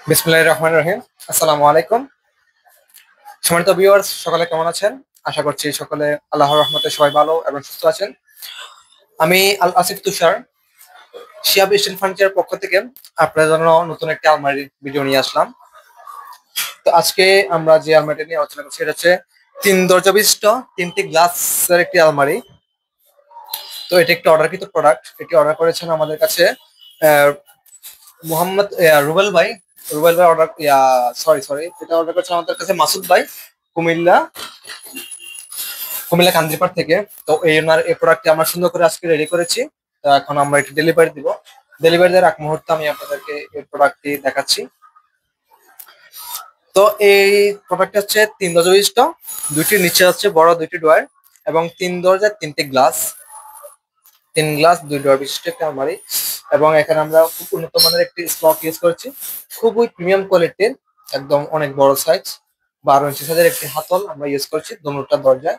বিসমিল্লাহির রহমানির রহিম। আসসালামু আলাইকুম। সম্মানিত ভিউয়ার্স, সকলে কেমন আছেন? আশা করছি সকলে আল্লাহর রহমতে সবাই ভালো এবং সুস্থ আছেন। আমি আল আসিফ তুষার শিহাব স্টিল ফার্নিচারের পক্ষ থেকে আপনাদের জন্য নতুন একটি আলমারির ভিডিও নিয়ে আসলাম। তো আজকে আমরা যে আলমারিটা নিয়ে আলোচনা করছি এটা হচ্ছে 3 দরজা বিশিষ্ট 3টি গ্লাসের একটি আলমারি। তো এটা একটি অর্ডারকৃত প্রোডাক্ট। এটি অর্ডার করেছেন আমাদের কাছে মোহাম্মদ রুবেল ভাই। রুবেল ভাই অর্ডার সরি এটা অর্ডার করেছেন আমাদের কাছে মাসুদ ভাই, কুমিল্লা কুমিল্লা কান্দিরপাড় থেকে। তো এই প্রোডাক্টটি আমরা সুন্দর করে আজকে রেডি করেছি। তো এখন আমরা এটা ডেলিভারি দিব। ডেলিভারি দেওয়ার এক মুহূর্তে আমি আপনাদেরকে এই প্রোডাক্টটি দেখাচ্ছি। তো এই প্রোডাক্টটা হচ্ছে 3 দরজা বিশিষ্ট, দুইটি নিচে হচ্ছে বড় দুইটি ডোয়ার এবং 3 দরজার 3টি গ্লাস, 3 গ্লাস 2 ডোয়ার বিশিষ্ট একটা আলমারি। এবং এখানে আমরা খুব উন্নত মানের একটি স্টক ইউজ করেছি, খুবই প্রিমিয়াম কোয়ালিটির, একদম অনেক বড় সাইজ 12 ইঞ্চি সাইজের একটি হাতল আমরা ইউজ করছি দুটো দরজায়।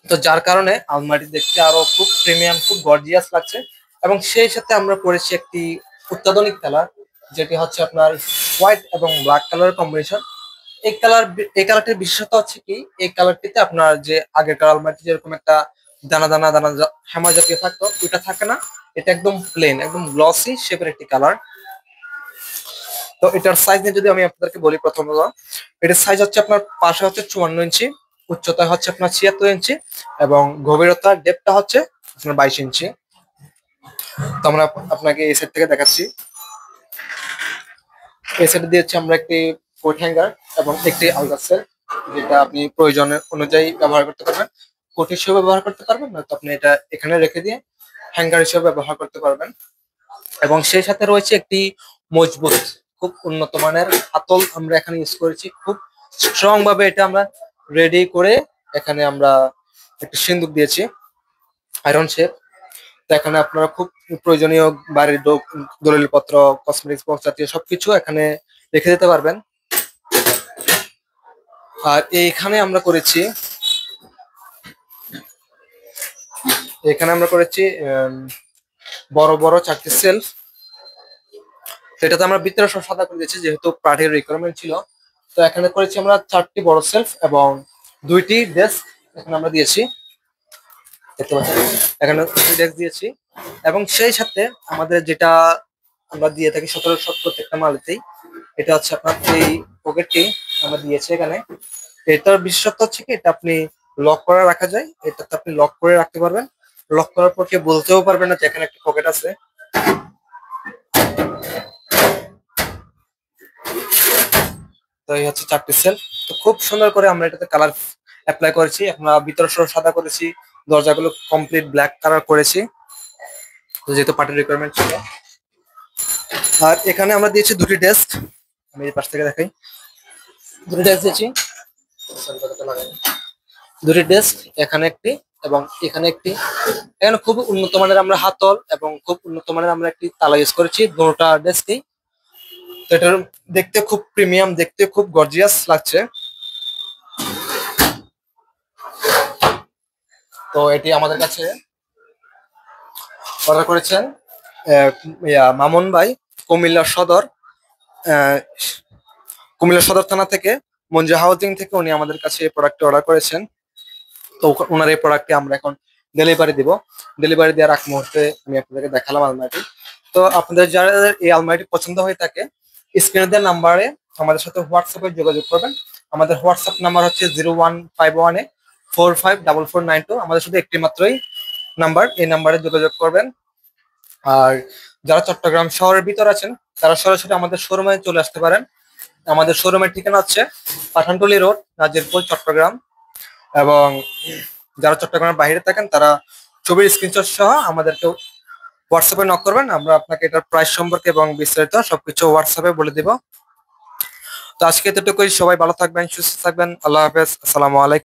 তো যার কারণে আলমারি দেখতে আরো খুব প্রিমিয়াম, খুব গর্জিয়াস লাগছে। এবং সেই সাথে আমরা করেছি একটি অত্যাধুনিক কালার, যেটি হচ্ছে আপনার হোয়াইট এবং ব্ল্যাক কালারের কম্বিনেশন। এই কালারটির বিশেষত্ব হচ্ছে কি, এই কালারটিতে আপনার যে আগেরকার আলমারিতে যেরকম একটা দানা হ্যামার জাতীয় থাকতো, এটা থাকে না। এটা একদম প্লেন, একদম গ্লসি শেপের একটি কালার। তো এটার সাইজ নিয়ে যদি আমি আপনাদেরকে বলি, প্রথমত এটার সাইজ হচ্ছে আপনার পাশে হচ্ছে 54 ইঞ্চি, উচ্চতা হচ্ছে আপনার 76 ইঞ্চি এবং গভীরতা ডেপটা হচ্ছে আপনার 22 ইঞ্চি। তো আমরা আপনাকে এই সাইড থেকে দেখাচ্ছি। এই সাইড দিয়েছি আমরা একটি কোট হ্যাঙ্গার এবং একটি আলগা সেল, যেটা আপনি প্রয়োজনের অনুযায়ী ব্যবহার করতে পারবেন। কোট হিসেবে ব্যবহার করতে পারবেন, নয়তো আপনি এটা এখানে রেখে দিয়ে হ্যাঙ্গার হিসেবে ব্যবহার করতে পারবেন। এবং সেই সাথে রয়েছে একটি মজবুত, খুব উন্নত মানের হাতল আমরা এখানে ইউজ করেছি। খুব স্ট্রং ভাবে এটা আমরা রেডি করে এখানে আমরা একটি সিন্দুক দিয়েছি, আয়রন শেপ। তো এখানে আপনারা খুব প্রয়োজনীয় বাড়ির দলিলপত্র, কসমেটিক্স বক্স জাতীয় সবকিছু এখানে রেখে দিতে পারবেন। আর এখানে আমরা করেছি বড় বড় 4টি সেলফ। এটাতে আমরা ভিতরে সব সাদা করে দিয়েছি, যেহেতু পার্টির রিকোয়ারমেন্ট ছিল। তো এখানে করেছি আমরা 4টি বড় সেলফ এবং 2টি ডেস্ক এখানে আমরা দিয়েছি, দেখতে পাচ্ছেন। এখানে 2টি ডেস্ক দিয়েছি এবং সেই সাথে আমাদের যেটা আমরা দিয়ে থাকি সচরাচর প্রত্যেকটা মালেতেই, এটা হচ্ছে আপনার এই পকেটটি আমরা দিয়েছি এখানে। এটার বিশেষত্ব হচ্ছে কি, এটা আপনি লক করে রাখা যায়। এটাতে আপনি লক করে রাখতে পারবেন। লক করার পর কেউ বলতেও পারবেন না যে এখানে একটা পকেট আছে। তো এই হচ্ছে 4টি সেল। তো খুব সুন্দর করে আমরা এটাতে কালার অ্যাপ্লাই করেছি। আমরা ভিতর সহ সাদা করেছি, দরজাগুলো কমপ্লিট ব্ল্যাক কালার করেছি, তো যেহেতু পার্টির রিকোয়ারমেন্ট ছিল। আর এখানে আমরা দিয়েছি 2টি ডেস্ক। আমি এই পাশ থেকে দেখাই, 2টি ডেস্ক দিয়েছি। 2টি ডেস্ক, এখানে একটি এবং এখানে একটি। এখানে খুব উন্নত মানের আমরা হাতল এবং খুব উন্নত মানের আমরা একটি তালা ইউজ করেছি দুটো ডেস্কেই। তো এটার দেখতে খুব প্রিমিয়াম, দেখতে খুব গর্জিয়াস লাগছে। তো এটি আমাদের কাছে অর্ডার করেছেন মামুন ভাই, কুমিল্লা সদর আহ, কুমিল্লা সদর থানা থেকে, মঞ্জু হাউজিং থেকে উনি আমাদের কাছে এই প্রোডাক্টটি অর্ডার করেছেন। তো ওনার এই প্রোডাক্টটি আমরা এখন ডেলিভারি দিব। ডেলিভারি দেওয়ার আগ মুহূর্তে আমি আপনাদেরকে দেখালাম আলমারিটি। তো আপনাদের যারা এই আলমারিটি পছন্দ হয়ে থাকে, স্ক্রিনে দেওয়া নাম্বারে আমাদের সাথে হোয়াটসঅ্যাপে যোগাযোগ করবেন। আমাদের হোয়াটসঅ্যাপ নাম্বার হচ্ছে 0151454492। আমাদের শুধু একটি মাত্রই নাম্বার, এই নাম্বারে যোগাযোগ করবেন। আর যারা চট্টগ্রাম শহরের ভিতর আছেন, তারা সরাসরি আমাদের শোরুমে চলে আসতে পারেন। আমাদের শোরুমের ঠিকানা হচ্ছে পাঠানটুলি রোড, নাজিরপুর, চট্টগ্রাম। এবং যারা চট্টগ্রামের বাইরে থাকেন, তারা ছবির স্ক্রিনশট সহ আমাদেরকে হোয়াটসঅ্যাপে নক করবেন। আমরা আপনাকে এটার প্রাইস সম্পর্কে এবং বিস্তারিত সবকিছু হোয়াটসঅ্যাপে বলে দিব। তো আজকে এতটুকুই। সবাই ভালো থাকবেন, সুস্থ থাকবেন। আল্লাহ হাফেজ, আসসালামু আলাইকুম।